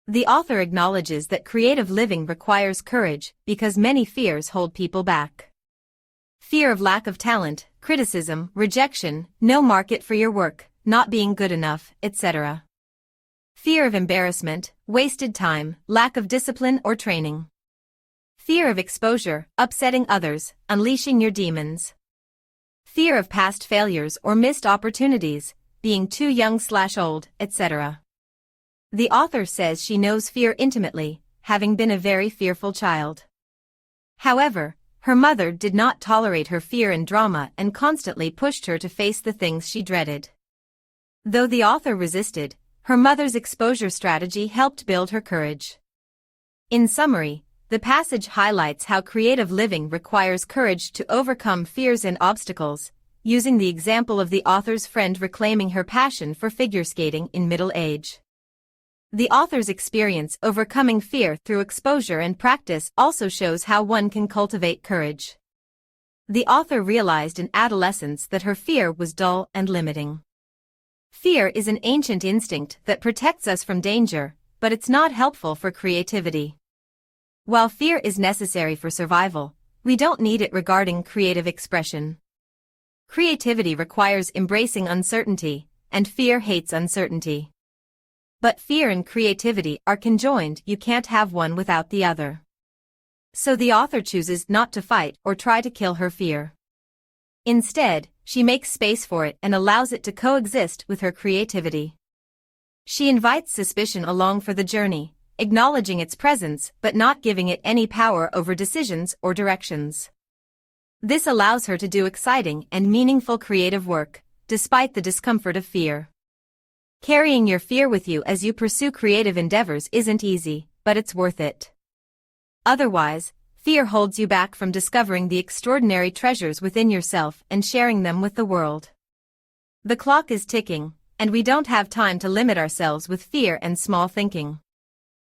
The author acknowledges that creative living requires courage because many fears hold people back. Fear of lack of talent, criticism, rejection, no market for your work, not being good enough, etc. Fear of embarrassment, wasted time, lack of discipline or training. Fear of exposure, upsetting others, unleashing your demons. Fear of past failures or missed opportunities, being too young/old, etc. The author says she knows fear intimately, having been a very fearful child. However, her mother did not tolerate her fear and drama and constantly pushed her to face the things she dreaded. Though the author resisted, her mother's exposure strategy helped build her courage. In summary, the passage highlights how creative living requires courage to overcome fears and obstacles, using the example of the author's friend reclaiming her passion for figure skating in middle age. The author's experience overcoming fear through exposure and practice also shows how one can cultivate courage. The author realized in adolescence that her fear was dull and limiting. Fear is an ancient instinct that protects us from danger, but it's not helpful for creativity. While fear is necessary for survival, we don't need it regarding creative expression. Creativity requires embracing uncertainty, and fear hates uncertainty. But fear and creativity are conjoined, you can't have one without the other. So the author chooses not to fight or try to kill her fear. Instead, she makes space for it and allows it to coexist with her creativity. She invites suspicion along for the journey, acknowledging its presence but not giving it any power over decisions or directions. This allows her to do exciting and meaningful creative work, despite the discomfort of fear. Carrying your fear with you as you pursue creative endeavors isn't easy, but it's worth it. Otherwise, fear holds you back from discovering the extraordinary treasures within yourself and sharing them with the world. The clock is ticking, and we don't have time to limit ourselves with fear and small thinking.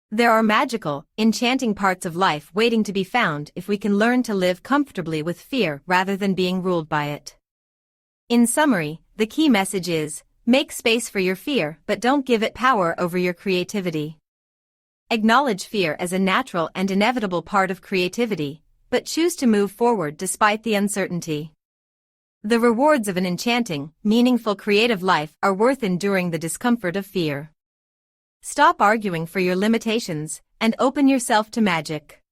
There are magical, enchanting parts of life waiting to be found if we can learn to live comfortably with fear rather than being ruled by it. In summary, the key message is, make space for your fear but don't give it power over your creativity. Acknowledge fear as a natural and inevitable part of creativity, but choose to move forward despite the uncertainty. The rewards of an enchanting, meaningful creative life are worth enduring the discomfort of fear. Stop arguing for your limitations, and open yourself to magic.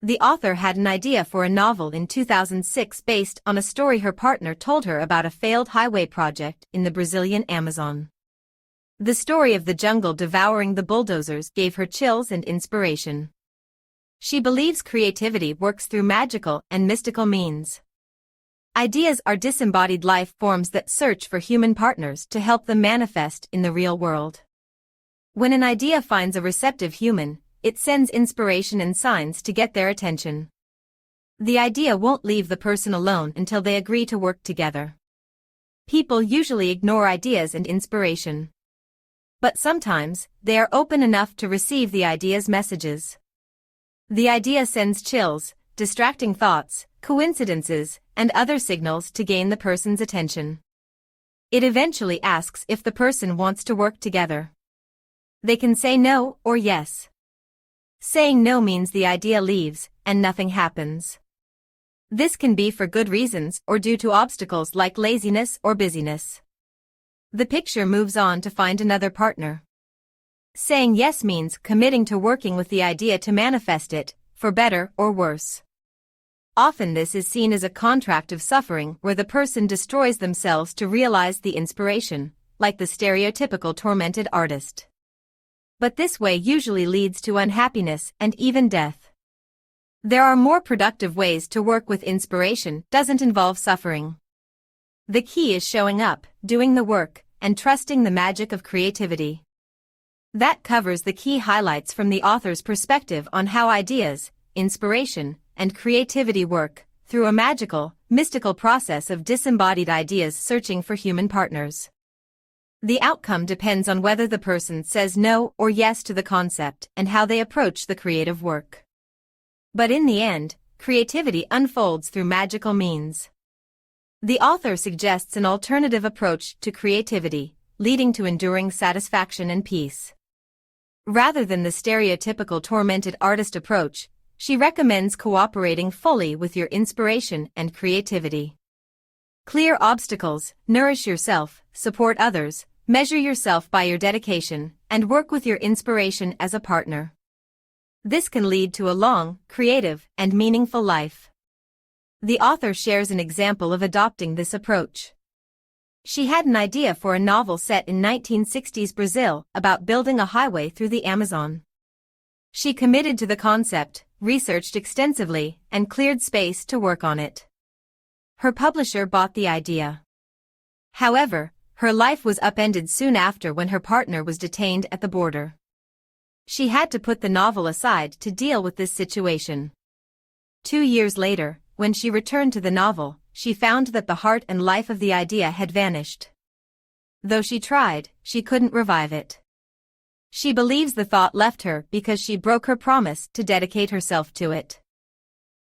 The author had an idea for a novel in 2006 based on a story her partner told her about a failed highway project in the Brazilian Amazon. The story of the jungle devouring the bulldozers gave her chills and inspiration. She believes creativity works through magical and mystical means. Ideas are disembodied life forms that search for human partners to help them manifest in the real world. When an idea finds a receptive human, it sends inspiration and signs to get their attention. The idea won't leave the person alone until they agree to work together. People usually ignore ideas and inspiration. But sometimes, they are open enough to receive the idea's messages. The idea sends chills, distracting thoughts, coincidences, and other signals to gain the person's attention. It eventually asks if the person wants to work together. They can say no or yes. Saying no means the idea leaves, and nothing happens. This can be for good reasons or due to obstacles like laziness or busyness. The picture moves on to find another partner. Saying yes means committing to working with the idea to manifest it, for better or worse. Often this is seen as a contract of suffering where the person destroys themselves to realize the inspiration, like the stereotypical tormented artist. But this way usually leads to unhappiness and even death. There are more productive ways to work with inspiration, doesn't involve suffering. The key is showing up, doing the work, and trusting the magic of creativity. That covers the key highlights from the author's perspective on how ideas, inspiration, and creativity work, through a magical, mystical process of disembodied ideas searching for human partners. The outcome depends on whether the person says no or yes to the concept and how they approach the creative work. But in the end, creativity unfolds through magical means. The author suggests an alternative approach to creativity, leading to enduring satisfaction and peace. Rather than the stereotypical tormented artist approach, she recommends cooperating fully with your inspiration and creativity. Clear obstacles, nourish yourself, support others, measure yourself by your dedication, and work with your inspiration as a partner. This can lead to a long, creative, and meaningful life. The author shares an example of adopting this approach. She had an idea for a novel set in 1960s Brazil about building a highway through the Amazon. She committed to the concept, researched extensively, and cleared space to work on it. Her publisher bought the idea. However, her life was upended soon after when her partner was detained at the border. She had to put the novel aside to deal with this situation. 2 years later, when she returned to the novel, she found that the heart and life of the idea had vanished. Though she tried, she couldn't revive it. She believes the thought left her because she broke her promise to dedicate herself to it.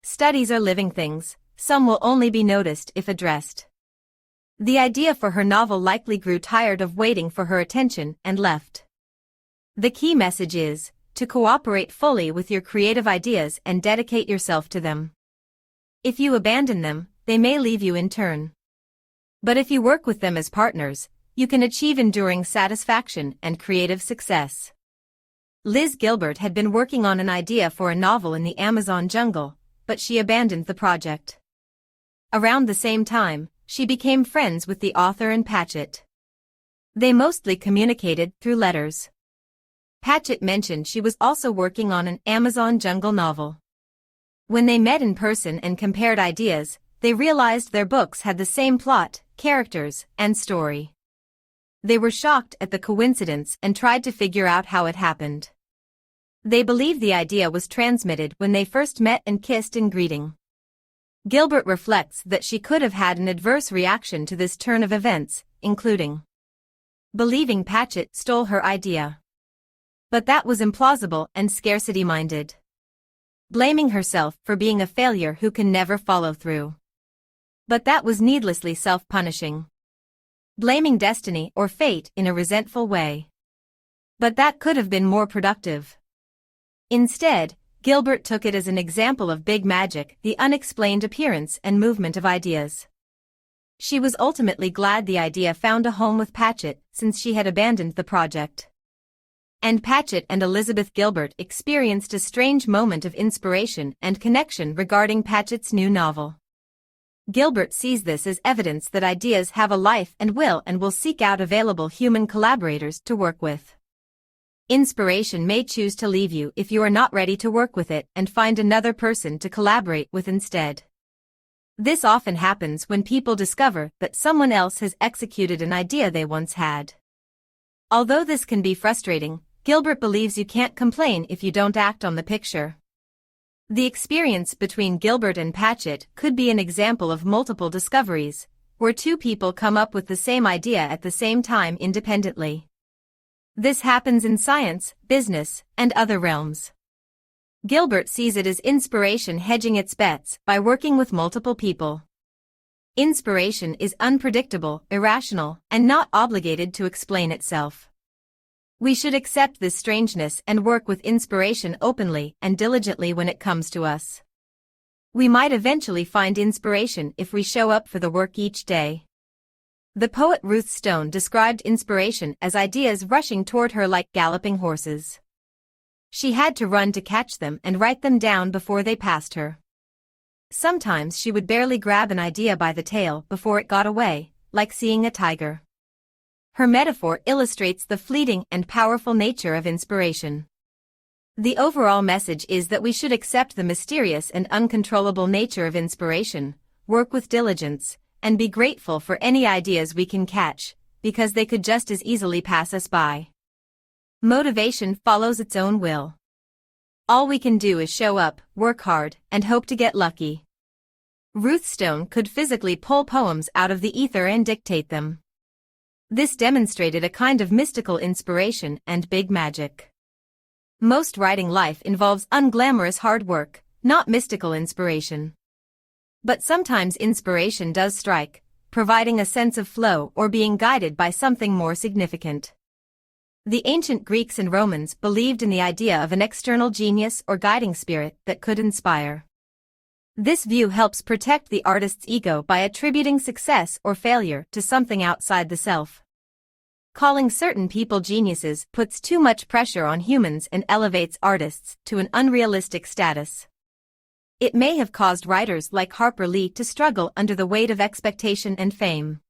Studies are living things, some will only be noticed if addressed. The idea for her novel likely grew tired of waiting for her attention and left. The key message is, to cooperate fully with your creative ideas and dedicate yourself to them. If you abandon them, they may leave you in turn. But if you work with them as partners, you can achieve enduring satisfaction and creative success. Liz Gilbert had been working on an idea for a novel in the Amazon jungle, but she abandoned the project. Around the same time, she became friends with the author and Patchett. They mostly communicated through letters. Patchett mentioned she was also working on an Amazon jungle novel. When they met in person and compared ideas, they realized their books had the same plot, characters, and story. They were shocked at the coincidence and tried to figure out how it happened. They believe the idea was transmitted when they first met and kissed in greeting. Gilbert reflects that she could have had an adverse reaction to this turn of events, including believing Patchett stole her idea. But that was implausible and scarcity-minded. Blaming herself for being a failure who can never follow through. But that was needlessly self-punishing. Blaming destiny or fate in a resentful way. But that could have been more productive. Instead, Gilbert took it as an example of big magic, the unexplained appearance and movement of ideas. She was ultimately glad the idea found a home with Patchett since she had abandoned the project. And Patchett and Elizabeth Gilbert experienced a strange moment of inspiration and connection regarding Patchett's new novel. Gilbert sees this as evidence that ideas have a life and will seek out available human collaborators to work with. Inspiration may choose to leave you if you are not ready to work with it and find another person to collaborate with instead. This often happens when people discover that someone else has executed an idea they once had. Although this can be frustrating, Gilbert believes you can't complain if you don't act on the picture. The experience between Gilbert and Patchett could be an example of multiple discoveries, where two people come up with the same idea at the same time independently. This happens in science, business, and other realms. Gilbert sees it as inspiration hedging its bets by working with multiple people. Inspiration is unpredictable, irrational, and not obligated to explain itself. We should accept this strangeness and work with inspiration openly and diligently when it comes to us. We might eventually find inspiration if we show up for the work each day. The poet Ruth Stone described inspiration as ideas rushing toward her like galloping horses. She had to run to catch them and write them down before they passed her. Sometimes she would barely grab an idea by the tail before it got away, like seeing a tiger. Her metaphor illustrates the fleeting and powerful nature of inspiration. The overall message is that we should accept the mysterious and uncontrollable nature of inspiration, work with diligence, and be grateful for any ideas we can catch, because they could just as easily pass us by. Motivation follows its own will. All we can do is show up, work hard, and hope to get lucky. Ruth Stone could physically pull poems out of the ether and dictate them. This demonstrated a kind of mystical inspiration and big magic. Most writing life involves unglamorous hard work, not mystical inspiration. But sometimes inspiration does strike, providing a sense of flow or being guided by something more significant. The ancient Greeks and Romans believed in the idea of an external genius or guiding spirit that could inspire. This view helps protect the artist's ego by attributing success or failure to something outside the self. Calling certain people geniuses puts too much pressure on humans and elevates artists to an unrealistic status. It may have caused writers like Harper Lee to struggle under the weight of expectation and fame.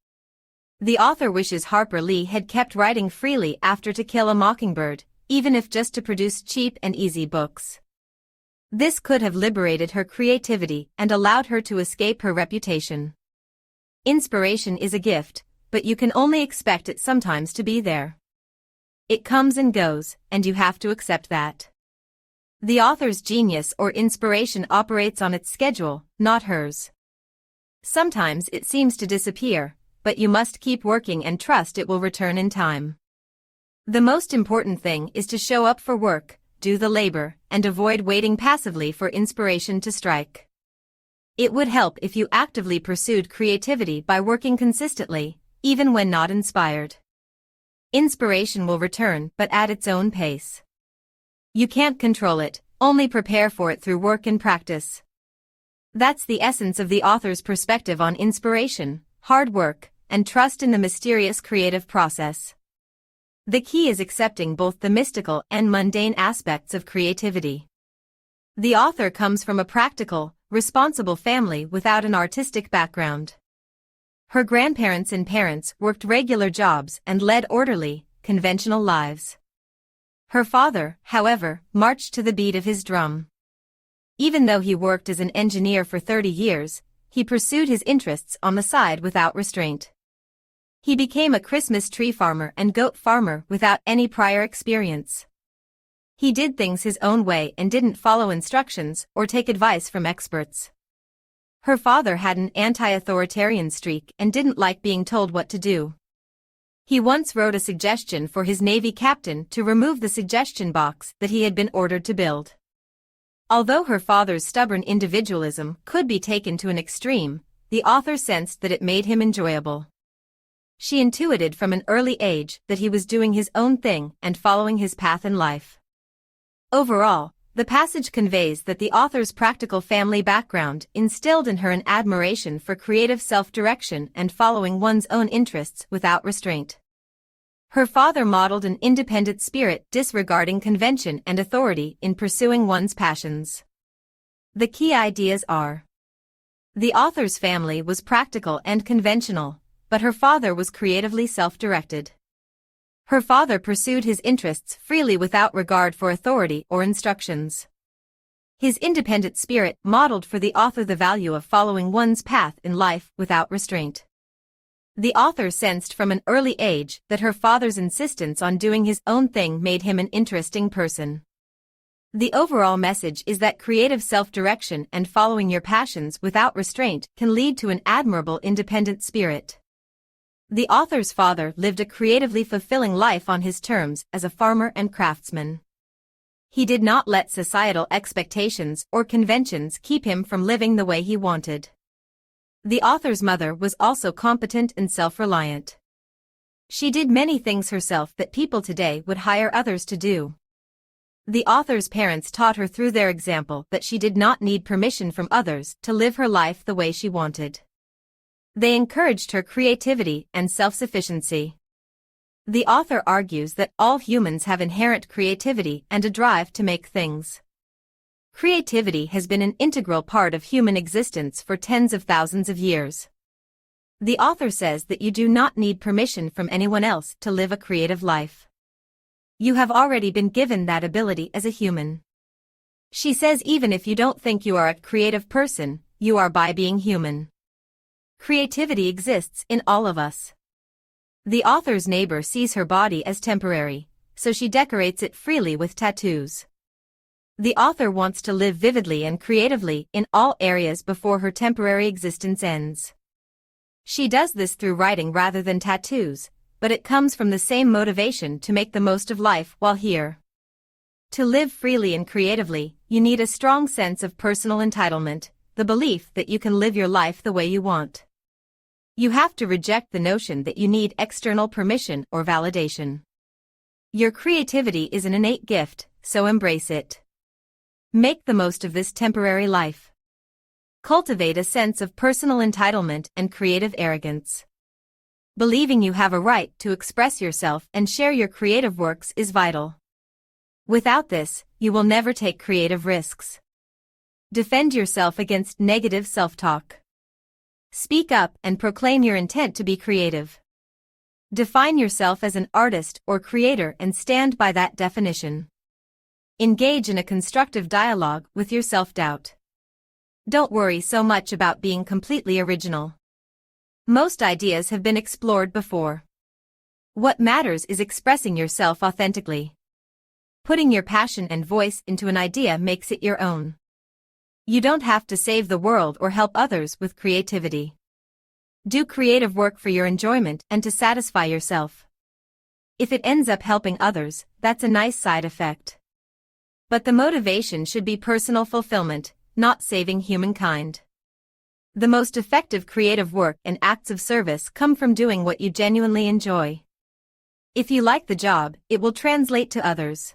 The author wishes Harper Lee had kept writing freely after To Kill a Mockingbird, even if just to produce cheap and easy books. This could have liberated her creativity and allowed her to escape her reputation. Inspiration is a gift, but you can only expect it sometimes to be there. It comes and goes, and you have to accept that. The author's genius or inspiration operates on its schedule, not hers. Sometimes it seems to disappear, but you must keep working and trust it will return in time. The most important thing is to show up for work, do the labor, and avoid waiting passively for inspiration to strike. It would help if you actively pursued creativity by working consistently, even when not inspired. Inspiration will return, but at its own pace. You can't control it, only prepare for it through work and practice. That's the essence of the author's perspective on inspiration, hard work, and trust in the mysterious creative process. The key is accepting both the mystical and mundane aspects of creativity. The author comes from a practical, responsible family without an artistic background. Her grandparents and parents worked regular jobs and led orderly, conventional lives. Her father, however, marched to the beat of his drum. Even though he worked as an engineer for 30 years, he pursued his interests on the side without restraint. He became a Christmas tree farmer and goat farmer without any prior experience. He did things his own way and didn't follow instructions or take advice from experts. Her father had an anti-authoritarian streak and didn't like being told what to do. He once wrote a suggestion for his Navy captain to remove the suggestion box that he had been ordered to build. Although her father's stubborn individualism could be taken to an extreme, the author sensed that it made him enjoyable. She intuited from an early age that he was doing his own thing and following his path in life. Overall, the passage conveys that the author's practical family background instilled in her an admiration for creative self-direction and following one's own interests without restraint. Her father modeled an independent spirit disregarding convention and authority in pursuing one's passions. The key ideas are: the author's family was practical and conventional, but her father was creatively self-directed. Her father pursued his interests freely without regard for authority or instructions. His independent spirit modeled for the author the value of following one's path in life without restraint. The author sensed from an early age that her father's insistence on doing his own thing made him an interesting person. The overall message is that creative self-direction and following your passions without restraint can lead to an admirable independent spirit. The author's father lived a creatively fulfilling life on his terms as a farmer and craftsman. He did not let societal expectations or conventions keep him from living the way he wanted. The author's mother was also competent and self-reliant. She did many things herself that people today would hire others to do. The author's parents taught her through their example that she did not need permission from others to live her life the way she wanted. They encouraged her creativity and self-sufficiency. The author argues that all humans have inherent creativity and a drive to make things. Creativity has been an integral part of human existence for tens of thousands of years. The author says that you do not need permission from anyone else to live a creative life. You have already been given that ability as a human. She says even if you don't think you are a creative person, you are by being human. Creativity exists in all of us. The author's neighbor sees her body as temporary, so she decorates it freely with tattoos. The author wants to live vividly and creatively in all areas before her temporary existence ends. She does this through writing rather than tattoos, but it comes from the same motivation to make the most of life while here. To live freely and creatively, you need a strong sense of personal entitlement, the belief that you can live your life the way you want. You have to reject the notion that you need external permission or validation. Your creativity is an innate gift, so embrace it. Make the most of this temporary life. Cultivate a sense of personal entitlement and creative arrogance. Believing you have a right to express yourself and share your creative works is vital. Without this, you will never take creative risks. Defend yourself against negative self-talk. Speak up and proclaim your intent to be creative. Define yourself as an artist or creator and stand by that definition. Engage in a constructive dialogue with your self-doubt. Don't worry so much about being completely original. Most ideas have been explored before. What matters is expressing yourself authentically. Putting your passion and voice into an idea makes it your own. You don't have to save the world or help others with creativity. Do creative work for your enjoyment and to satisfy yourself. If it ends up helping others, that's a nice side effect. But the motivation should be personal fulfillment, not saving humankind. The most effective creative work and acts of service come from doing what you genuinely enjoy. If you like the job, it will translate to others.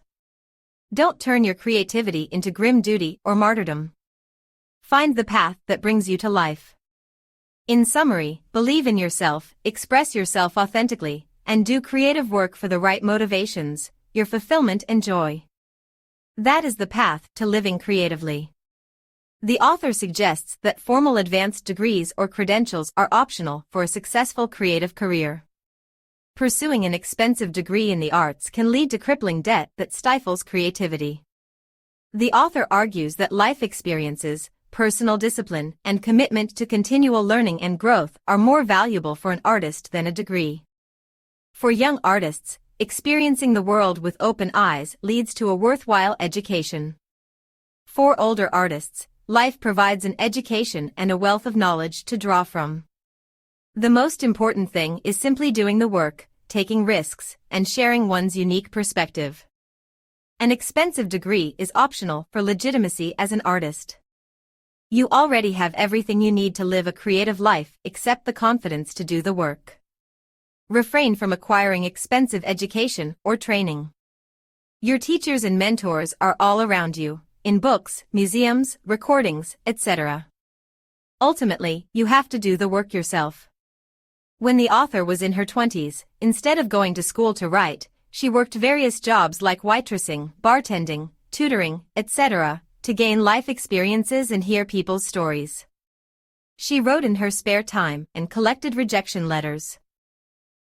Don't turn your creativity into grim duty or martyrdom. Find the path that brings you to life. In summary, believe in yourself, express yourself authentically, and do creative work for the right motivations, your fulfillment and joy. That is the path to living creatively. The author suggests that formal advanced degrees or credentials are optional for a successful creative career. Pursuing an expensive degree in the arts can lead to crippling debt that stifles creativity. The author argues that life experiences, personal discipline, and commitment to continual learning and growth are more valuable for an artist than a degree. For young artists, experiencing the world with open eyes leads to a worthwhile education. For older artists, life provides an education and a wealth of knowledge to draw from. The most important thing is simply doing the work, taking risks, and sharing one's unique perspective. An expensive degree is optional for legitimacy as an artist. You already have everything you need to live a creative life except the confidence to do the work. Refrain from acquiring expensive education or training. Your teachers and mentors are all around you, in books, museums, recordings, etc. Ultimately, you have to do the work yourself. When the author was in her 20s, instead of going to school to write, she worked various jobs like waitressing, bartending, tutoring, etc., to gain life experiences and hear people's stories. She wrote in her spare time and collected rejection letters.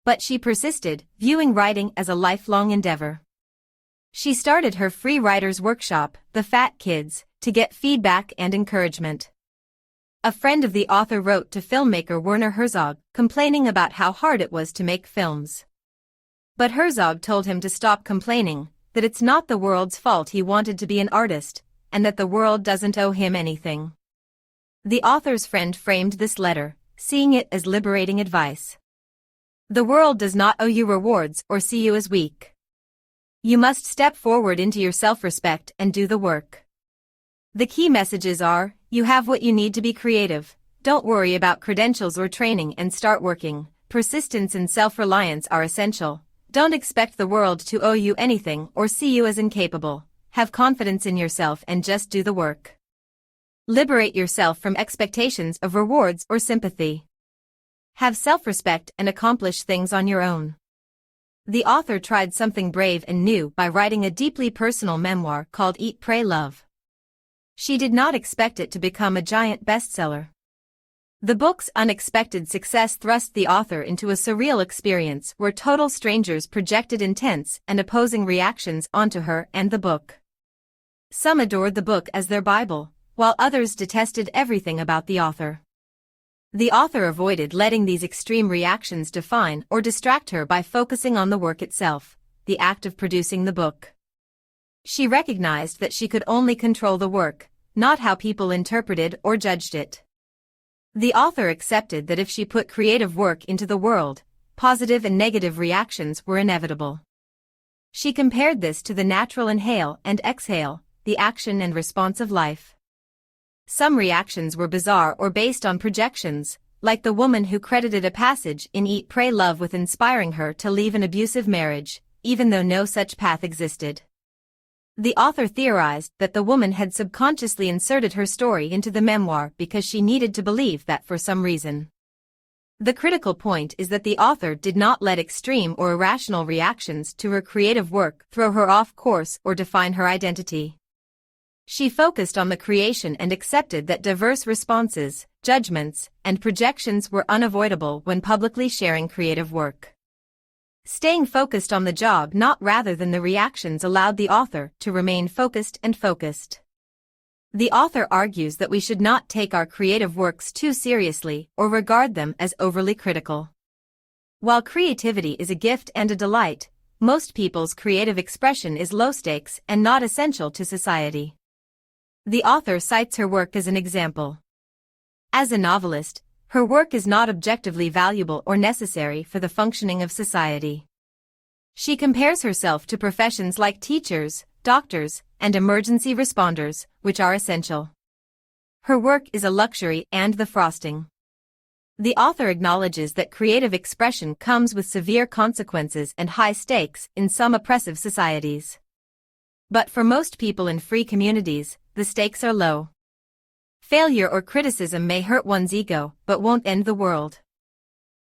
But she persisted, viewing writing as a lifelong endeavor. She started her free writer's workshop, The Fat Kids, to get feedback and encouragement. A friend of the author wrote to filmmaker Werner Herzog, complaining about how hard it was to make films. But Herzog told him to stop complaining, that it's not the world's fault he wanted to be an artist, and that the world doesn't owe him anything. The author's friend framed this letter, seeing it as liberating advice. The world does not owe you rewards or see you as weak. You must step forward into your self-respect and do the work. The key messages are, you have what you need to be creative, don't worry about credentials or training and start working, persistence and self-reliance are essential, don't expect the world to owe you anything or see you as incapable, have confidence in yourself and just do the work. Liberate yourself from expectations of rewards or sympathy. Have self-respect and accomplish things on your own. The author tried something brave and new by writing a deeply personal memoir called Eat, Pray, Love. She did not expect it to become a giant bestseller. The book's unexpected success thrust the author into a surreal experience where total strangers projected intense and opposing reactions onto her and the book. Some adored the book as their Bible, while others detested everything about the author. The author avoided letting these extreme reactions define or distract her by focusing on the work itself, the act of producing the book. She recognized that she could only control the work, not how people interpreted or judged it. The author accepted that if she put creative work into the world, positive and negative reactions were inevitable. She compared this to the natural inhale and exhale, the action and response of life. Some reactions were bizarre or based on projections, like the woman who credited a passage in Eat, Pray, Love with inspiring her to leave an abusive marriage, even though no such path existed. The author theorized that the woman had subconsciously inserted her story into the memoir because she needed to believe that for some reason. The critical point is that the author did not let extreme or irrational reactions to her creative work throw her off course or define her identity. She focused on the creation and accepted that diverse responses, judgments, and projections were unavoidable when publicly sharing creative work. Staying focused on the job rather than the reactions allowed the author to remain focused and focused. The author argues that we should not take our creative works too seriously or regard them as overly critical. While creativity is a gift and a delight, most people's creative expression is low stakes and not essential to society. The author cites her work as an example. As a novelist, her work is not objectively valuable or necessary for the functioning of society. She compares herself to professions like teachers, doctors, and emergency responders, which are essential. Her work is a luxury and the frosting. The author acknowledges that creative expression comes with severe consequences and high stakes in some oppressive societies. But for most people in free communities, the stakes are low. Failure or criticism may hurt one's ego, but won't end the world.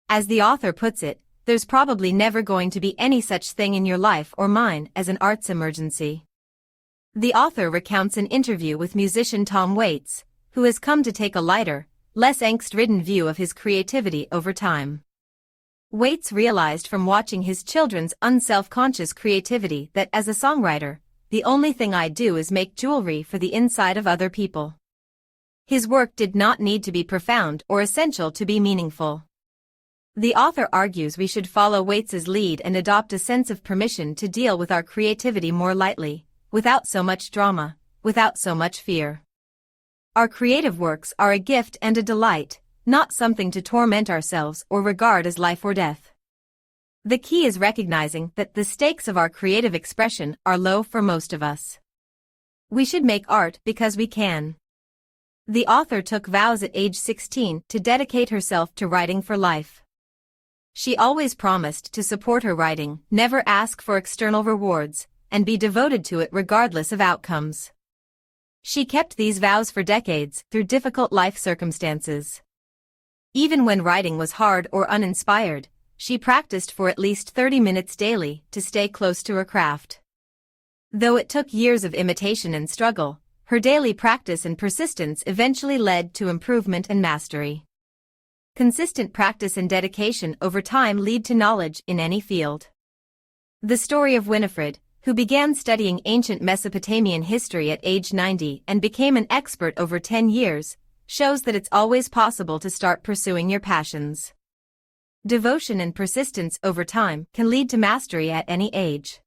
As the author puts it, there's probably never going to be any such thing in your life or mine as an arts emergency. The author recounts an interview with musician Tom Waits, who has come to take a lighter, less angst-ridden view of his creativity over time. Waits realized from watching his children's unself-conscious creativity that as a songwriter, the only thing I do is make jewelry for the inside of other people. His work did not need to be profound or essential to be meaningful. The author argues we should follow Waits's lead and adopt a sense of permission to deal with our creativity more lightly, without so much drama, without so much fear. Our creative works are a gift and a delight, not something to torment ourselves or regard as life or death. The key is recognizing that the stakes of our creative expression are low for most of us. We should make art because we can. The author took vows at age 16 to dedicate herself to writing for life. She always promised to support her writing, never ask for external rewards, and be devoted to it regardless of outcomes. She kept these vows for decades through difficult life circumstances. Even when writing was hard or uninspired, she practiced for at least 30 minutes daily to stay close to her craft. Though it took years of imitation and struggle, her daily practice and persistence eventually led to improvement and mastery. Consistent practice and dedication over time lead to knowledge in any field. The story of Winifred, who began studying ancient Mesopotamian history at age 90 and became an expert over 10 years, shows that it's always possible to start pursuing your passions. Devotion and persistence over time can lead to mastery at any age.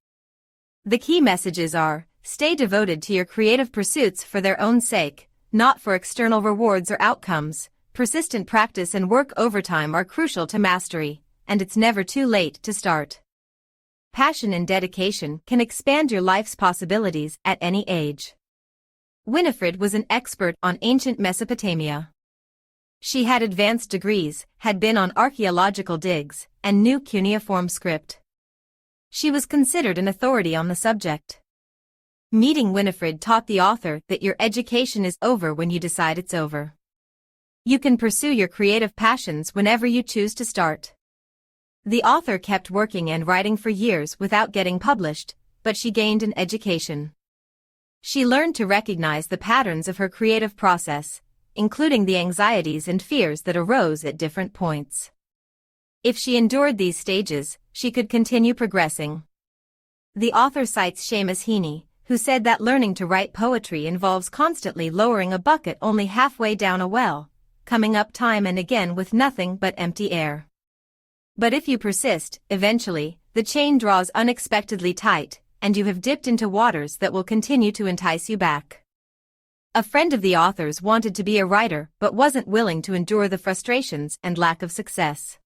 The key messages are: stay devoted to your creative pursuits for their own sake, not for external rewards or outcomes. Persistent practice and work overtime are crucial to mastery, and it's never too late to start. Passion and dedication can expand your life's possibilities at any age. Winifred was an expert on ancient Mesopotamia. She had advanced degrees, had been on archaeological digs, and knew cuneiform script. She was considered an authority on the subject. Meeting Winifred taught the author that your education is over when you decide it's over. You can pursue your creative passions whenever you choose to start. The author kept working and writing for years without getting published, but she gained an education. She learned to recognize the patterns of her creative process, including the anxieties and fears that arose at different points. If she endured these stages, she could continue progressing. The author cites Seamus Heaney, who said that learning to write poetry involves constantly lowering a bucket only halfway down a well, coming up time and again with nothing but empty air. But if you persist, eventually, the chain draws unexpectedly tight, and you have dipped into waters that will continue to entice you back. A friend of the author's wanted to be a writer but wasn't willing to endure the frustrations and lack of success.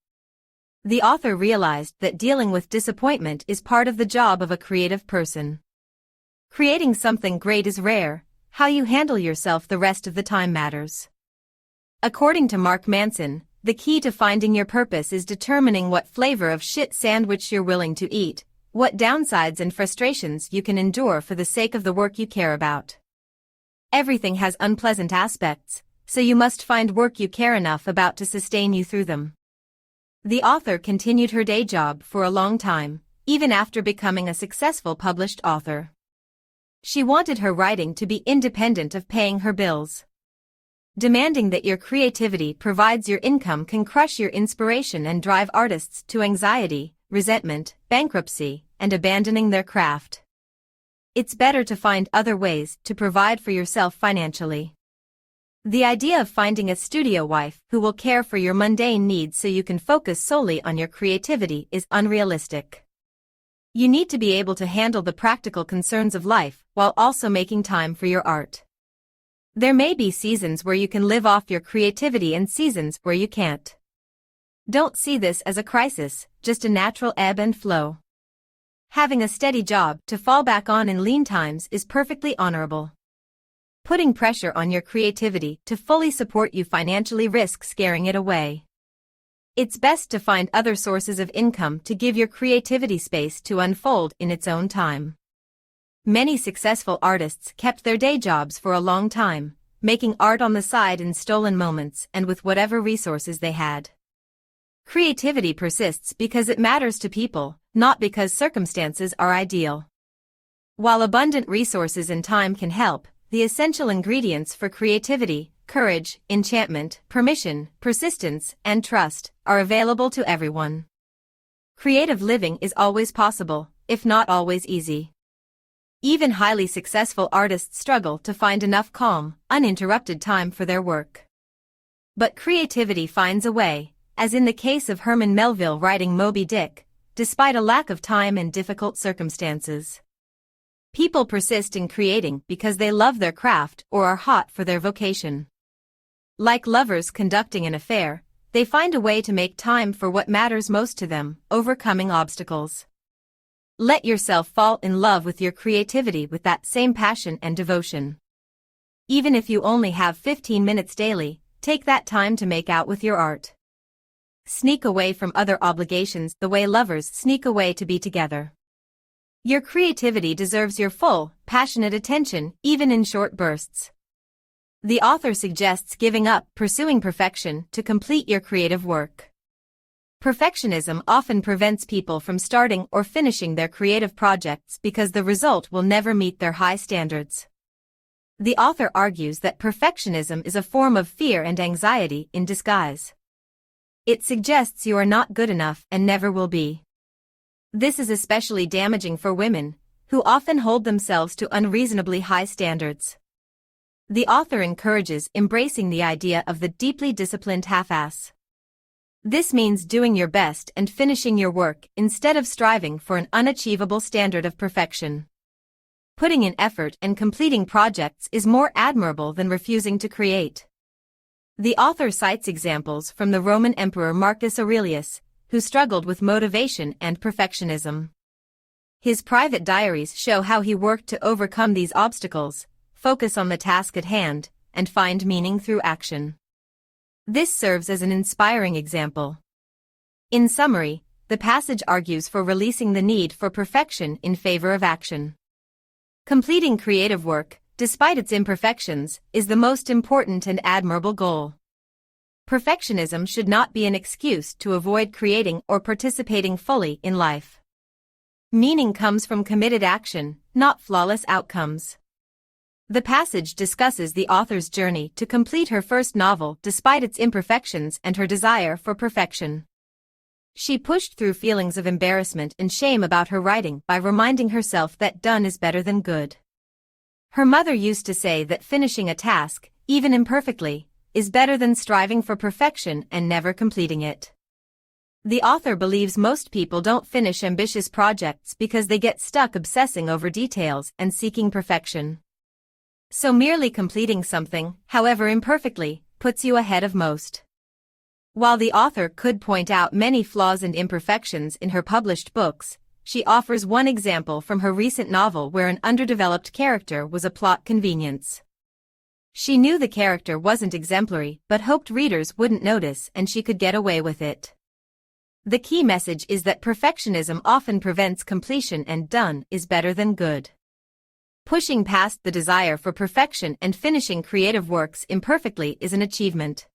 The author realized that dealing with disappointment is part of the job of a creative person. Creating something great is rare, how you handle yourself the rest of the time matters. According to Mark Manson, the key to finding your purpose is determining what flavor of shit sandwich you're willing to eat, what downsides and frustrations you can endure for the sake of the work you care about. Everything has unpleasant aspects, so you must find work you care enough about to sustain you through them. The author continued her day job for a long time, even after becoming a successful published author. She wanted her writing to be independent of paying her bills. Demanding that your creativity provides your income can crush your inspiration and drive artists to anxiety, resentment, bankruptcy, and abandoning their craft. It's better to find other ways to provide for yourself financially. The idea of finding a studio wife who will care for your mundane needs so you can focus solely on your creativity is unrealistic. You need to be able to handle the practical concerns of life while also making time for your art. There may be seasons where you can live off your creativity and seasons where you can't. Don't see this as a crisis, just a natural ebb and flow. Having a steady job to fall back on in lean times is perfectly honorable. Putting pressure on your creativity to fully support you financially risks scaring it away. It's best to find other sources of income to give your creativity space to unfold in its own time. Many successful artists kept their day jobs for a long time, making art on the side in stolen moments and with whatever resources they had. Creativity persists because it matters to people, not because circumstances are ideal. While abundant resources and time can help, the essential ingredients for creativity, courage, enchantment, permission, persistence, and trust, are available to everyone. Creative living is always possible, if not always easy. Even highly successful artists struggle to find enough calm, uninterrupted time for their work. But creativity finds a way, as in the case of Herman Melville writing Moby Dick, despite a lack of time and difficult circumstances. People persist in creating because they love their craft or are hot for their vocation. Like lovers conducting an affair, they find a way to make time for what matters most to them, overcoming obstacles. Let yourself fall in love with your creativity with that same passion and devotion. Even if you only have 15 minutes daily, take that time to make out with your art. Sneak away from other obligations the way lovers sneak away to be together. Your creativity deserves your full, passionate attention, even in short bursts. The author suggests giving up pursuing perfection to complete your creative work. Perfectionism often prevents people from starting or finishing their creative projects because the result will never meet their high standards. The author argues that perfectionism is a form of fear and anxiety in disguise. It suggests you are not good enough and never will be. This is especially damaging for women, who often hold themselves to unreasonably high standards. The author encourages embracing the idea of the deeply disciplined half-ass. This means doing your best and finishing your work instead of striving for an unachievable standard of perfection. Putting in effort and completing projects is more admirable than refusing to create. The author cites examples from the Roman Emperor Marcus Aurelius, who struggled with motivation and perfectionism. His private diaries show how he worked to overcome these obstacles, focus on the task at hand, and find meaning through action. This serves as an inspiring example. In summary, the passage argues for releasing the need for perfection in favor of action. Completing creative work, despite its imperfections, is the most important and admirable goal. Perfectionism should not be an excuse to avoid creating or participating fully in life. Meaning comes from committed action, not flawless outcomes. The passage discusses the author's journey to complete her first novel despite its imperfections and her desire for perfection. She pushed through feelings of embarrassment and shame about her writing by reminding herself that done is better than good. Her mother used to say that finishing a task, even imperfectly, is better than striving for perfection and never completing it. The author believes most people don't finish ambitious projects because they get stuck obsessing over details and seeking perfection. So merely completing something, however imperfectly, puts you ahead of most. While the author could point out many flaws and imperfections in her published books, she offers one example from her recent novel where an underdeveloped character was a plot convenience. She knew the character wasn't exemplary but hoped readers wouldn't notice and she could get away with it. The key message is that perfectionism often prevents completion and done is better than good. Pushing past the desire for perfection and finishing creative works imperfectly is an achievement.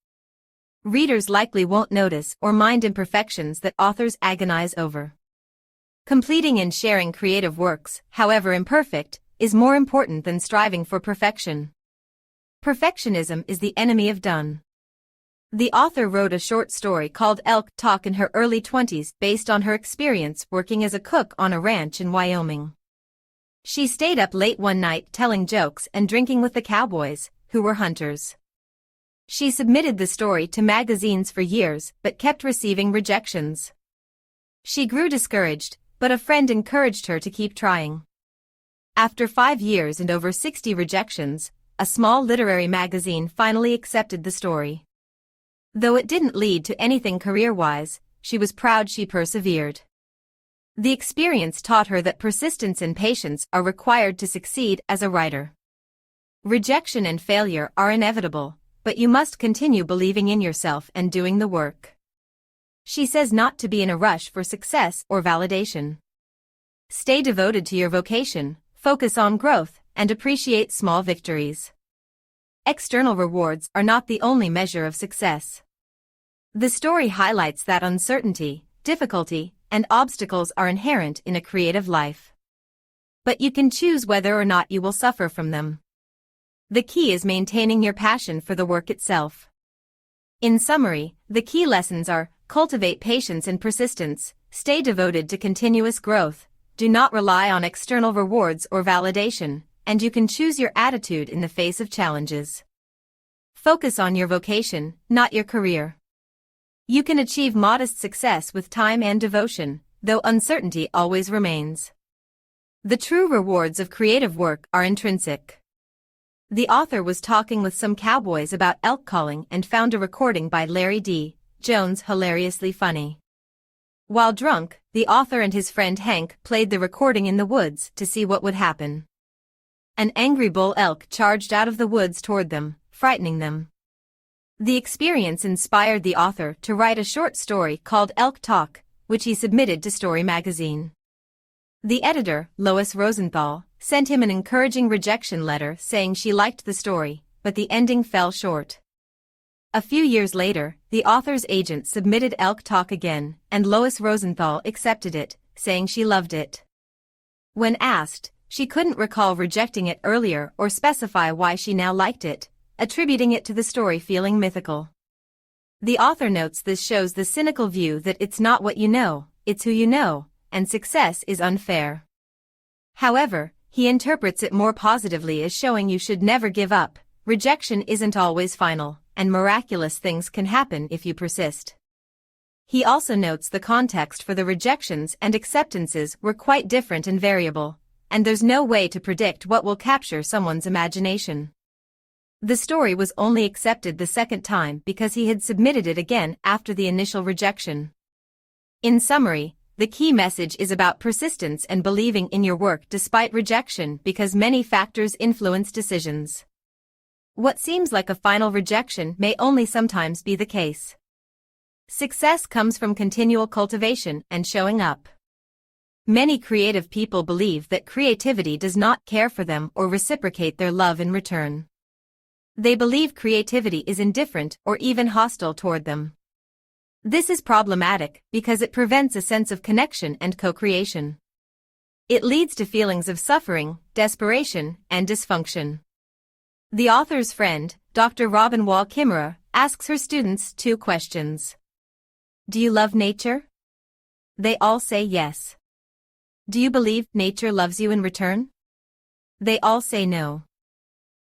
Readers likely won't notice or mind imperfections that authors agonize over. Completing and sharing creative works, however imperfect, is more important than striving for perfection. Perfectionism is the enemy of done. The author wrote a short story called Elk Talk in her early 20s based on her experience working as a cook on a ranch in Wyoming. She stayed up late one night telling jokes and drinking with the cowboys, who were hunters. She submitted the story to magazines for years but kept receiving rejections. She grew discouraged, but a friend encouraged her to keep trying. After 5 years and over 60 rejections, a small literary magazine finally accepted the story. Though it didn't lead to anything career-wise, she was proud she persevered. The experience taught her that persistence and patience are required to succeed as a writer. Rejection and failure are inevitable, but you must continue believing in yourself and doing the work. She says not to be in a rush for success or validation. Stay devoted to your vocation, focus on growth, and appreciate small victories. External rewards are not the only measure of success. The story highlights that uncertainty, difficulty, and obstacles are inherent in a creative life. But you can choose whether or not you will suffer from them. The key is maintaining your passion for the work itself. In summary, the key lessons are: cultivate patience and persistence, stay devoted to continuous growth, do not rely on external rewards or validation, and you can choose your attitude in the face of challenges. Focus on your vocation, not your career. You can achieve modest success with time and devotion, though uncertainty always remains. The true rewards of creative work are intrinsic. The author was talking with some cowboys about elk calling and found a recording by Larry D. Jones hilariously funny. While drunk, the author and his friend Hank played the recording in the woods to see what would happen. An angry bull elk charged out of the woods toward them, frightening them. The experience inspired the author to write a short story called Elk Talk, which he submitted to Story magazine. The editor, Lois Rosenthal, sent him an encouraging rejection letter saying she liked the story, but the ending fell short. A few years later, the author's agent submitted Elk Talk again, and Lois Rosenthal accepted it, saying she loved it. When asked, she couldn't recall rejecting it earlier or specify why she now liked it, attributing it to the story feeling mythical. The author notes this shows the cynical view that it's not what you know, it's who you know, and success is unfair. However, he interprets it more positively as showing you should never give up, rejection isn't always final, and miraculous things can happen if you persist. He also notes the context for the rejections and acceptances were quite different and variable, and there's no way to predict what will capture someone's imagination. The story was only accepted the second time because he had submitted it again after the initial rejection. In summary, the key message is about persistence and believing in your work despite rejection because many factors influence decisions. What seems like a final rejection may only sometimes be the case. Success comes from continual cultivation and showing up. Many creative people believe that creativity does not care for them or reciprocate their love in return. They believe creativity is indifferent or even hostile toward them. This is problematic because it prevents a sense of connection and co-creation. It leads to feelings of suffering, desperation, and dysfunction. The author's friend, Dr. Robin Wall Kimmerer, asks her students 2 questions. Do you love nature? They all say yes. Do you believe nature loves you in return? They all say no.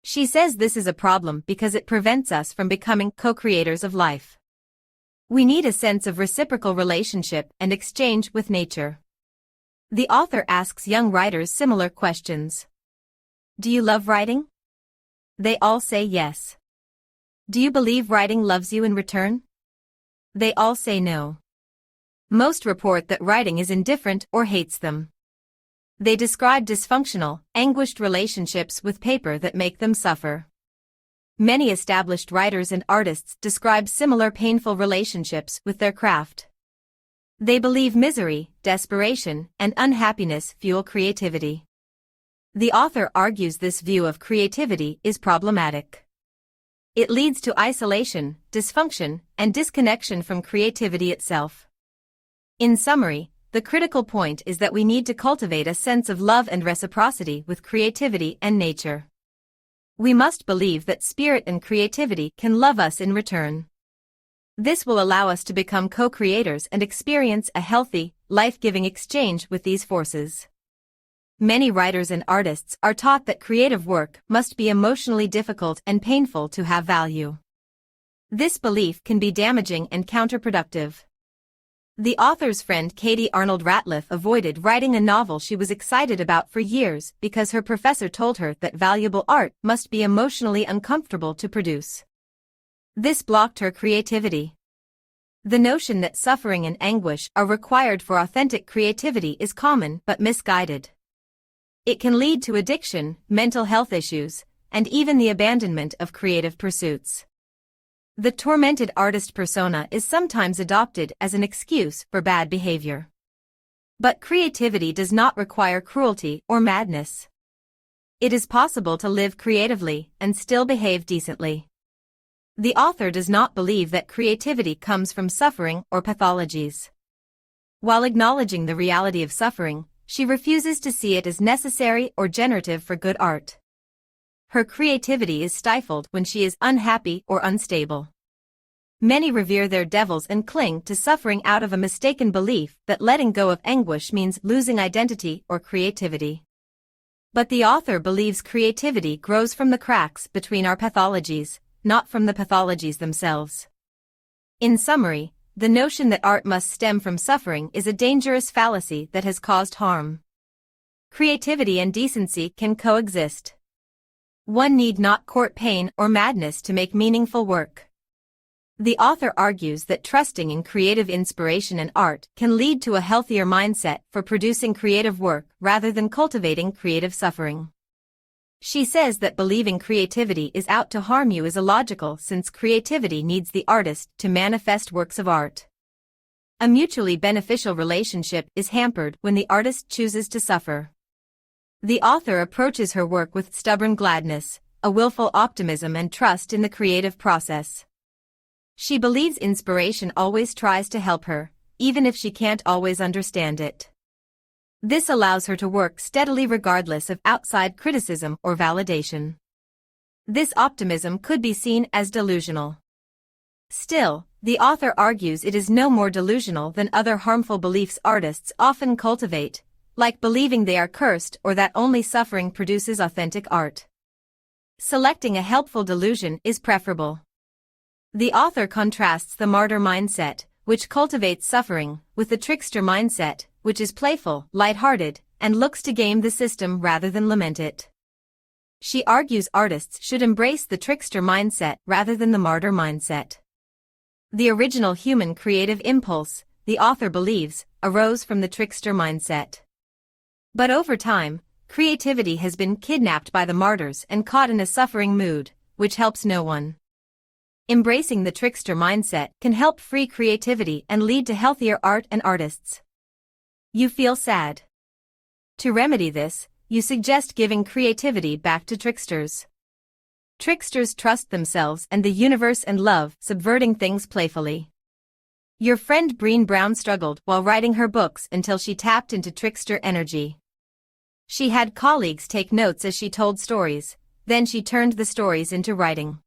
She says this is a problem because it prevents us from becoming co-creators of life. We need a sense of reciprocal relationship and exchange with nature. The author asks young writers similar questions. Do you love writing? They all say yes. Do you believe writing loves you in return? They all say no. Most report that writing is indifferent or hates them. They describe dysfunctional, anguished relationships with paper that make them suffer. Many established writers and artists describe similar painful relationships with their craft. They believe misery, desperation, and unhappiness fuel creativity. The author argues this view of creativity is problematic. It leads to isolation, dysfunction, and disconnection from creativity itself. In summary, the critical point is that we need to cultivate a sense of love and reciprocity with creativity and nature. We must believe that spirit and creativity can love us in return. This will allow us to become co-creators and experience a healthy, life-giving exchange with these forces. Many writers and artists are taught that creative work must be emotionally difficult and painful to have value. This belief can be damaging and counterproductive. The author's friend Katie Arnold Ratliff avoided writing a novel she was excited about for years because her professor told her that valuable art must be emotionally uncomfortable to produce. This blocked her creativity. The notion that suffering and anguish are required for authentic creativity is common but misguided. It can lead to addiction, mental health issues, and even the abandonment of creative pursuits. The tormented artist persona is sometimes adopted as an excuse for bad behavior. But creativity does not require cruelty or madness. It is possible to live creatively and still behave decently. The author does not believe that creativity comes from suffering or pathologies. While acknowledging the reality of suffering, she refuses to see it as necessary or generative for good art. Her creativity is stifled when she is unhappy or unstable. Many revere their devils and cling to suffering out of a mistaken belief that letting go of anguish means losing identity or creativity. But the author believes creativity grows from the cracks between our pathologies, not from the pathologies themselves. In summary, the notion that art must stem from suffering is a dangerous fallacy that has caused harm. Creativity and decency can coexist. One need not court pain or madness to make meaningful work. The author argues that trusting in creative inspiration and art can lead to a healthier mindset for producing creative work rather than cultivating creative suffering. She says that believing creativity is out to harm you is illogical since creativity needs the artist to manifest works of art. A mutually beneficial relationship is hampered when the artist chooses to suffer. The author approaches her work with stubborn gladness, a willful optimism and trust in the creative process. She believes inspiration always tries to help her, even if she can't always understand it. This allows her to work steadily regardless of outside criticism or validation. This optimism could be seen as delusional. Still, the author argues it is no more delusional than other harmful beliefs artists often cultivate, like believing they are cursed or that only suffering produces authentic art. Selecting a helpful delusion is preferable. The author contrasts the martyr mindset, which cultivates suffering, with the trickster mindset, which is playful, lighthearted, and looks to game the system rather than lament it. She argues artists should embrace the trickster mindset rather than the martyr mindset. The original human creative impulse, the author believes, arose from the trickster mindset. But over time, creativity has been kidnapped by the martyrs and caught in a suffering mood, which helps no one. Embracing the trickster mindset can help free creativity and lead to healthier art and artists. You feel sad. To remedy this, you suggest giving creativity back to tricksters. Tricksters trust themselves and the universe and love subverting things playfully. Your friend Brené Brown struggled while writing her books until she tapped into trickster energy. She had colleagues take notes as she told stories, then she turned the stories into writing.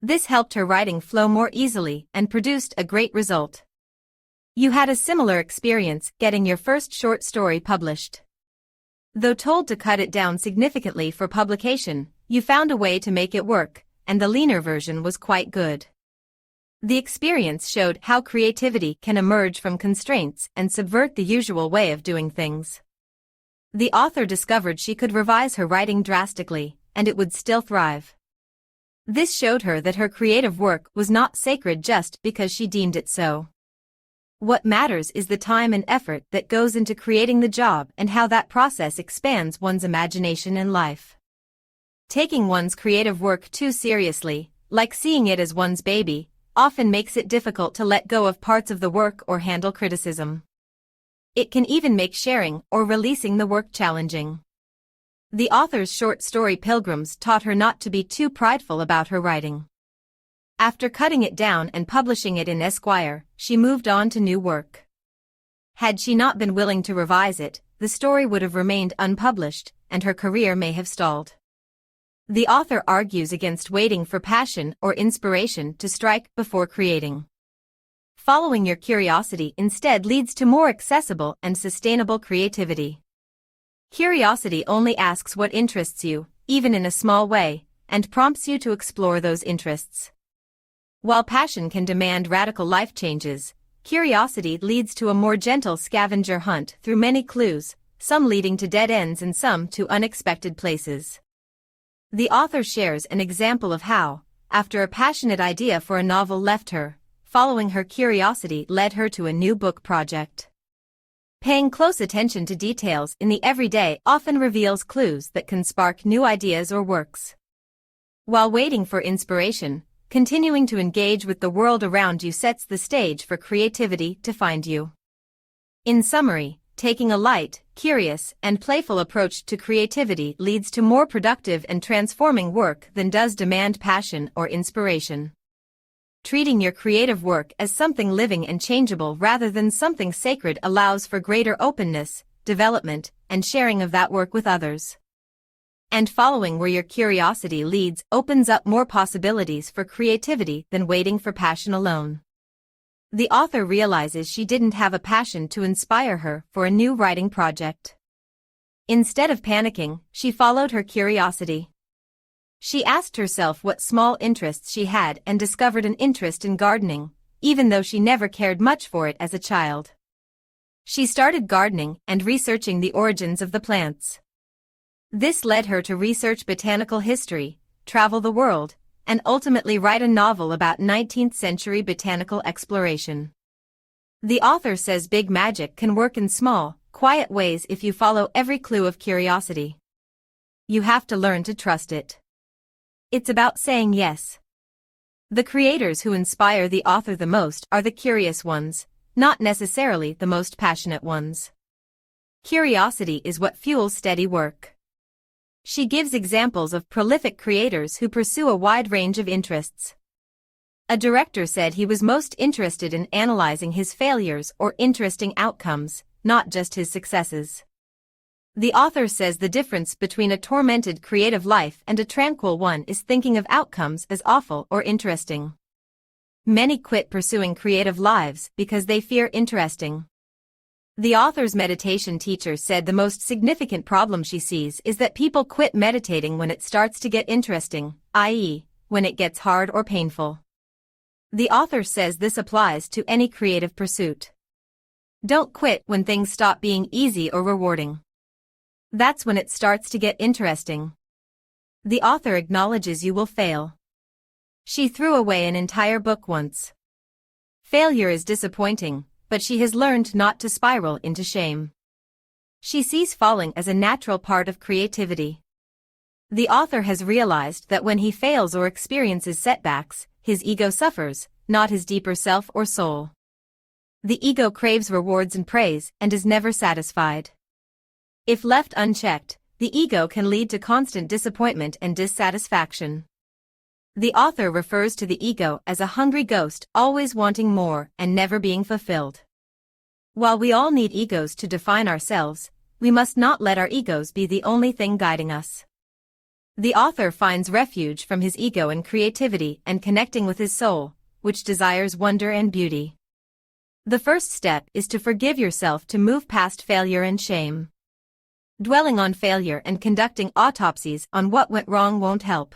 This helped her writing flow more easily and produced a great result. You had a similar experience getting your first short story published. Though told to cut it down significantly for publication, you found a way to make it work, and the leaner version was quite good. The experience showed how creativity can emerge from constraints and subvert the usual way of doing things. The author discovered she could revise her writing drastically, and it would still thrive. This showed her that her creative work was not sacred just because she deemed it so. What matters is the time and effort that goes into creating the job and how that process expands one's imagination and life. Taking one's creative work too seriously, like seeing it as one's baby, often makes it difficult to let go of parts of the work or handle criticism. It can even make sharing or releasing the work challenging. The author's short story Pilgrims taught her not to be too prideful about her writing. After cutting it down and publishing it in Esquire, she moved on to new work. Had she not been willing to revise it, the story would have remained unpublished, and her career may have stalled. The author argues against waiting for passion or inspiration to strike before creating. Following your curiosity instead leads to more accessible and sustainable creativity. Curiosity only asks what interests you, even in a small way, and prompts you to explore those interests. While passion can demand radical life changes, curiosity leads to a more gentle scavenger hunt through many clues, some leading to dead ends and some to unexpected places. The author shares an example of how, after a passionate idea for a novel left her, following her curiosity led her to a new book project. Paying close attention to details in the everyday often reveals clues that can spark new ideas or works. While waiting for inspiration, continuing to engage with the world around you sets the stage for creativity to find you. In summary, taking a light, curious, and playful approach to creativity leads to more productive and transforming work than does demand passion or inspiration. Treating your creative work as something living and changeable rather than something sacred allows for greater openness, development, and sharing of that work with others. And following where your curiosity leads opens up more possibilities for creativity than waiting for passion alone. The author realizes she didn't have a passion to inspire her for a new writing project. Instead of panicking, she followed her curiosity. She asked herself what small interests she had and discovered an interest in gardening, even though she never cared much for it as a child. She started gardening and researching the origins of the plants. This led her to research botanical history, travel the world, and ultimately write a novel about 19th-century botanical exploration. The author says big magic can work in small, quiet ways if you follow every clue of curiosity. You have to learn to trust it. It's about saying yes. The creators who inspire the author the most are the curious ones, not necessarily the most passionate ones. Curiosity is what fuels steady work. She gives examples of prolific creators who pursue a wide range of interests. A director said he was most interested in analyzing his failures or interesting outcomes, not just his successes. The author says the difference between a tormented creative life and a tranquil one is thinking of outcomes as awful or interesting. Many quit pursuing creative lives because they fear interesting. The author's meditation teacher said the most significant problem she sees is that people quit meditating when it starts to get interesting, i.e., when it gets hard or painful. The author says this applies to any creative pursuit. Don't quit when things stop being easy or rewarding. That's when it starts to get interesting. The author acknowledges you will fail. She threw away an entire book once. Failure is disappointing, but she has learned not to spiral into shame. She sees falling as a natural part of creativity. The author has realized that when he fails or experiences setbacks, his ego suffers, not his deeper self or soul. The ego craves rewards and praise and is never satisfied. If left unchecked, the ego can lead to constant disappointment and dissatisfaction. The author refers to the ego as a hungry ghost always wanting more and never being fulfilled. While we all need egos to define ourselves, we must not let our egos be the only thing guiding us. The author finds refuge from his ego in creativity and connecting with his soul, which desires wonder and beauty. The first step is to forgive yourself to move past failure and shame. Dwelling on failure and conducting autopsies on what went wrong won't help.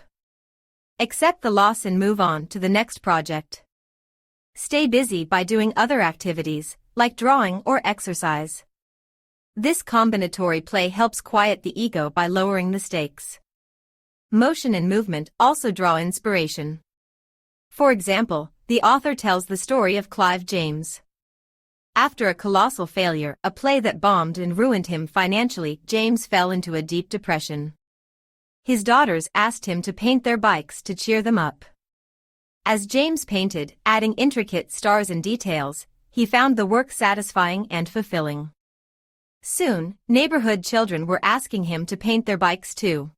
Accept the loss and move on to the next project. Stay busy by doing other activities, like drawing or exercise. This combinatory play helps quiet the ego by lowering the stakes. Motion and movement also draw inspiration. For example, the author tells the story of Clive James. After a colossal failure, a play that bombed and ruined him financially, James fell into a deep depression. His daughters asked him to paint their bikes to cheer them up. As James painted, adding intricate stars and details, he found the work satisfying and fulfilling. Soon, neighborhood children were asking him to paint their bikes too.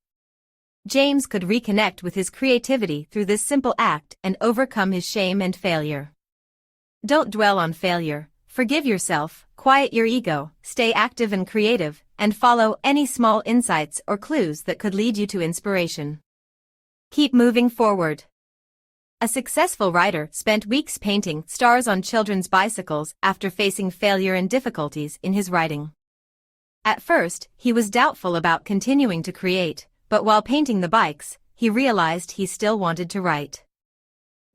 James could reconnect with his creativity through this simple act and overcome his shame and failure. Don't dwell on failure, forgive yourself, quiet your ego, stay active and creative, and follow any small insights or clues that could lead you to inspiration. Keep moving forward. A successful writer spent weeks painting stars on children's bicycles after facing failure and difficulties in his writing. At first, he was doubtful about continuing to create, but while painting the bikes, he realized he still wanted to write.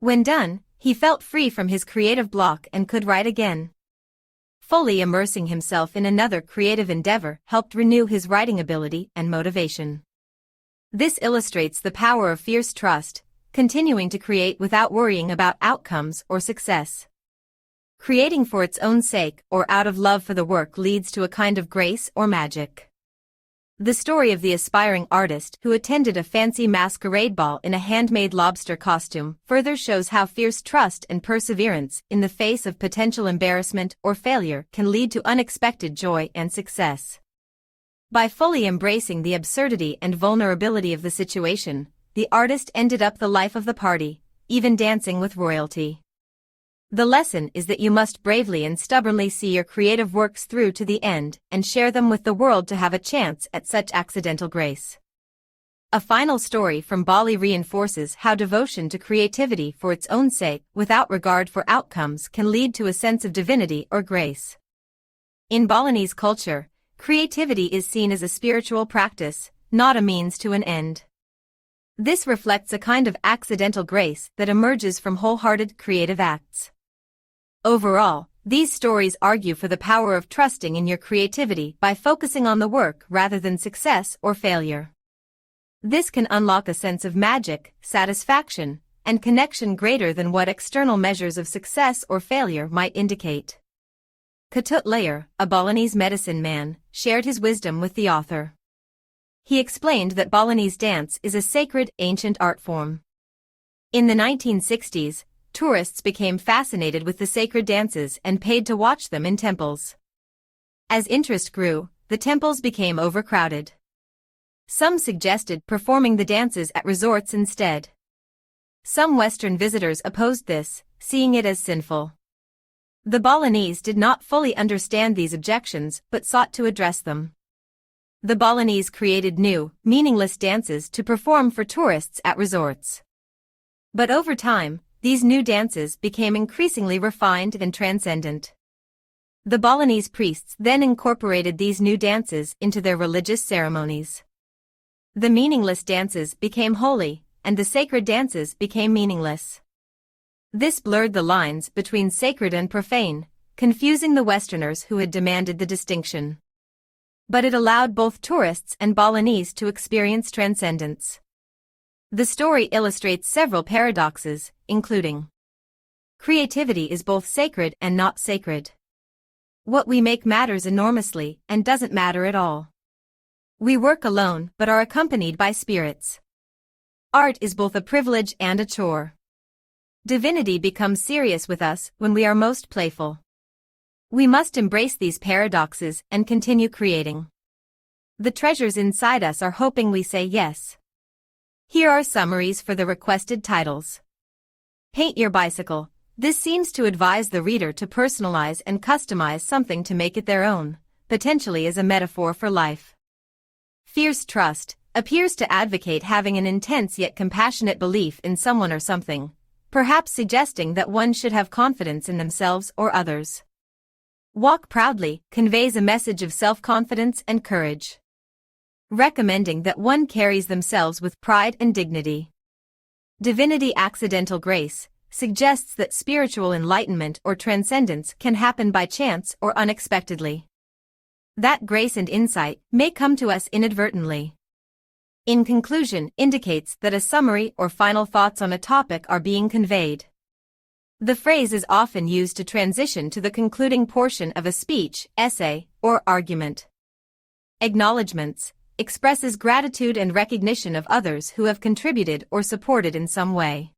When done, he felt free from his creative block and could write again. Fully immersing himself in another creative endeavor helped renew his writing ability and motivation. This illustrates the power of fierce trust, continuing to create without worrying about outcomes or success. Creating for its own sake or out of love for the work leads to a kind of grace or magic. The story of the aspiring artist who attended a fancy masquerade ball in a handmade lobster costume further shows how fierce trust and perseverance in the face of potential embarrassment or failure can lead to unexpected joy and success. By fully embracing the absurdity and vulnerability of the situation, the artist ended up the life of the party, even dancing with royalty. The lesson is that you must bravely and stubbornly see your creative works through to the end and share them with the world to have a chance at such accidental grace. A final story from Bali reinforces how devotion to creativity for its own sake without regard for outcomes can lead to a sense of divinity or grace. In Balinese culture, creativity is seen as a spiritual practice, not a means to an end. This reflects a kind of accidental grace that emerges from wholehearted creative acts. Overall, these stories argue for the power of trusting in your creativity by focusing on the work rather than success or failure. This can unlock a sense of magic, satisfaction, and connection greater than what external measures of success or failure might indicate. Ketut Layer, a Balinese medicine man, shared his wisdom with the author. He explained that Balinese dance is a sacred, ancient art form. In the 1960s, tourists became fascinated with the sacred dances and paid to watch them in temples. As interest grew, the temples became overcrowded. Some suggested performing the dances at resorts instead. Some Western visitors opposed this, seeing it as sinful. The Balinese did not fully understand these objections but sought to address them. The Balinese created new, meaningless dances to perform for tourists at resorts. But over time, these new dances became increasingly refined and transcendent. The Balinese priests then incorporated these new dances into their religious ceremonies. The meaningless dances became holy, and the sacred dances became meaningless. This blurred the lines between sacred and profane, confusing the Westerners who had demanded the distinction. But it allowed both tourists and Balinese to experience transcendence. The story illustrates several paradoxes, including: creativity is both sacred and not sacred. What we make matters enormously and doesn't matter at all. We work alone but are accompanied by spirits. Art is both a privilege and a chore. Divinity becomes serious with us when we are most playful. We must embrace these paradoxes and continue creating. The treasures inside us are hoping we say yes. Here are summaries for the requested titles. Paint your bicycle. This seems to advise the reader to personalize and customize something to make it their own, potentially as a metaphor for life. Fierce trust appears to advocate having an intense yet compassionate belief in someone or something, perhaps suggesting that one should have confidence in themselves or others. Walk proudly conveys a message of self-confidence and courage, recommending that one carries themselves with pride and dignity. Divinity accidental grace suggests that spiritual enlightenment or transcendence can happen by chance or unexpectedly. That grace and insight may come to us inadvertently. In conclusion, indicates that a summary or final thoughts on a topic are being conveyed. The phrase is often used to transition to the concluding portion of a speech, essay, or argument. Acknowledgements expresses gratitude and recognition of others who have contributed or supported in some way.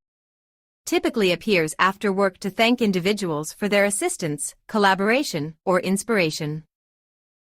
typically appears after work to thank individuals for their assistance, collaboration, or inspiration.